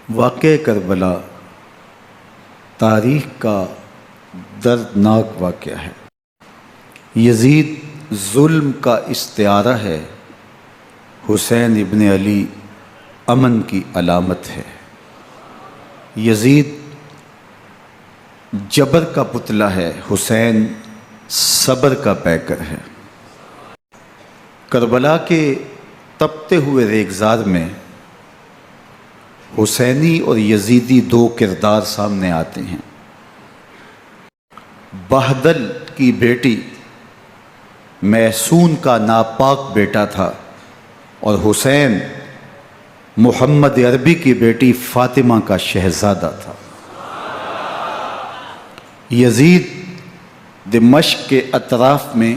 واقعہ کربلا تاریخ کا دردناک واقعہ ہے۔ یزید ظلم کا استعارہ ہے، حسین ابن علی امن کی علامت ہے۔ یزید جبر کا پتلا ہے، حسین صبر کا پیکر ہے۔ کربلا کے تپتے ہوئے ریگزار میں حسینی اور یزیدی دو کردار سامنے آتے ہیں۔ بہدل کی بیٹی محسون کا ناپاک بیٹا تھا اور حسین محمد عربی کی بیٹی فاطمہ کا شہزادہ تھا۔ یزید دمشق کے اطراف میں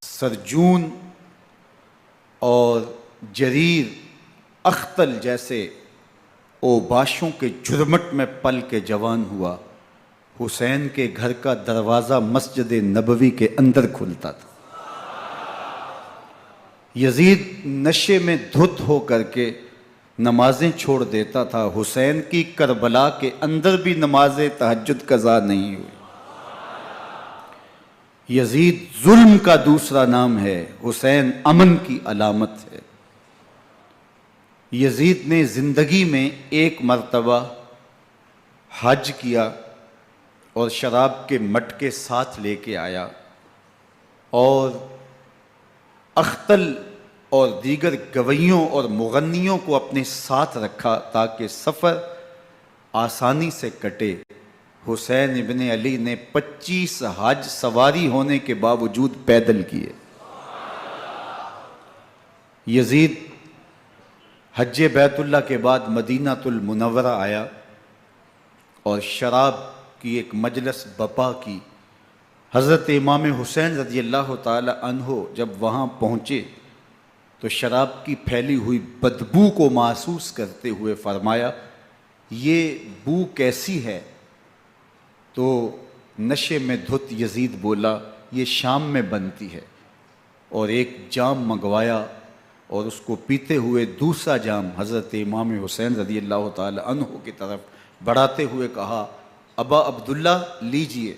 سرجون اور جریر اختل جیسے اوباشوں کے جھرمٹ میں پل کے جوان ہوا۔ حسین کے گھر کا دروازہ مسجد نبوی کے اندر کھلتا تھا۔ یزید نشے میں دھت ہو کر کے نمازیں چھوڑ دیتا تھا۔ حسین کی کربلا کے اندر بھی نماز تہجد قضا نہیں ہوئی۔ یزید ظلم کا دوسرا نام ہے، حسین امن کی علامت ہے۔ یزید نے زندگی میں ایک مرتبہ حج کیا اور شراب کے مٹکے ساتھ لے کے آیا اور اختل اور دیگر گویوں اور مغنیوں کو اپنے ساتھ رکھا تاکہ سفر آسانی سے کٹے۔ حسین ابن علی نے 25 حج سواری ہونے کے باوجود پیدل کیے۔ یزید حج بیت اللہ کے بعد مدینہ المنورہ آیا اور شراب کی ایک مجلس بپا کی۔ حضرت امام حسین رضی اللہ تعالی عنہ جب وہاں پہنچے تو شراب کی پھیلی ہوئی بدبو کو محسوس کرتے ہوئے فرمایا، یہ بو کیسی ہے؟ تو نشے میں دھت یزید بولا، یہ شام میں بنتی ہے، اور ایک جام منگوایا اور اس کو پیتے ہوئے دوسرا جام حضرت امام حسین رضی اللہ تعالی عنہ کی طرف بڑھاتے ہوئے کہا، ابا عبداللہ لیجئے۔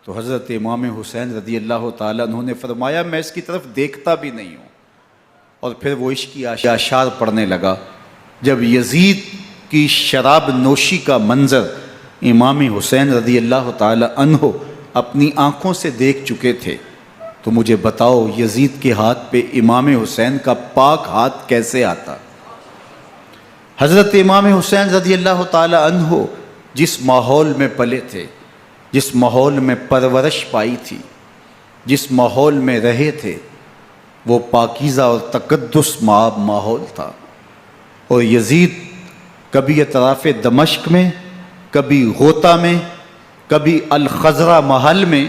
تو حضرت امام حسین رضی اللہ تعالی عنہ نے فرمایا، میں اس کی طرف دیکھتا بھی نہیں ہوں، اور پھر وہ عشقی اشعار پڑھنے لگا۔ جب یزید کی شراب نوشی کا منظر امام حسین رضی اللہ تعالی عنہ اپنی آنکھوں سے دیکھ چکے تھے تو مجھے بتاؤ یزید کے ہاتھ پہ امام حسین کا پاک ہاتھ کیسے آتا؟ حضرت امام حسین رضی اللہ تعالی عنہ جس ماحول میں پلے تھے، جس ماحول میں پرورش پائی تھی، جس ماحول میں رہے تھے، وہ پاکیزہ اور تقدس ماحول تھا۔ اور یزید کبھی اطراف دمشق میں، کبھی غوطہ میں، کبھی الخضرہ محل میں،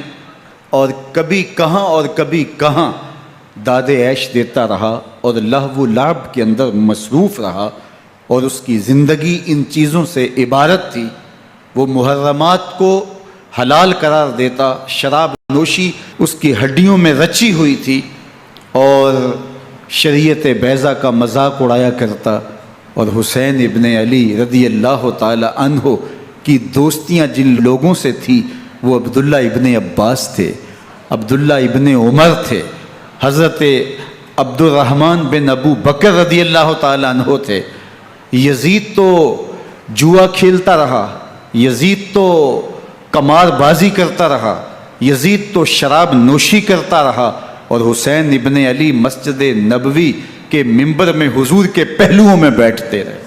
اور کبھی کہاں داد عیش دیتا رہا اور لہو و لعب کے اندر مصروف رہا، اور اس کی زندگی ان چیزوں سے عبارت تھی۔ وہ محرمات کو حلال قرار دیتا، شراب نوشی اس کی ہڈیوں میں رچی ہوئی تھی، اور شریعت بیضا کا مذاق اڑایا کرتا۔ اور حسین ابن علی رضی اللہ تعالی عنہ کی دوستیاں جن لوگوں سے تھی وہ عبداللہ ابن عباس تھے، عبداللہ ابن عمر تھے، حضرت عبد الرحمن بن ابو بکر رضی اللہ تعالی عنہ تھے۔ یزید تو جوا کھیلتا رہا، یزید تو قمار بازی کرتا رہا، یزید تو شراب نوشی کرتا رہا، اور حسین ابن علی مسجد نبوی کے منبر میں حضور کے پہلوؤں میں بیٹھتے رہے۔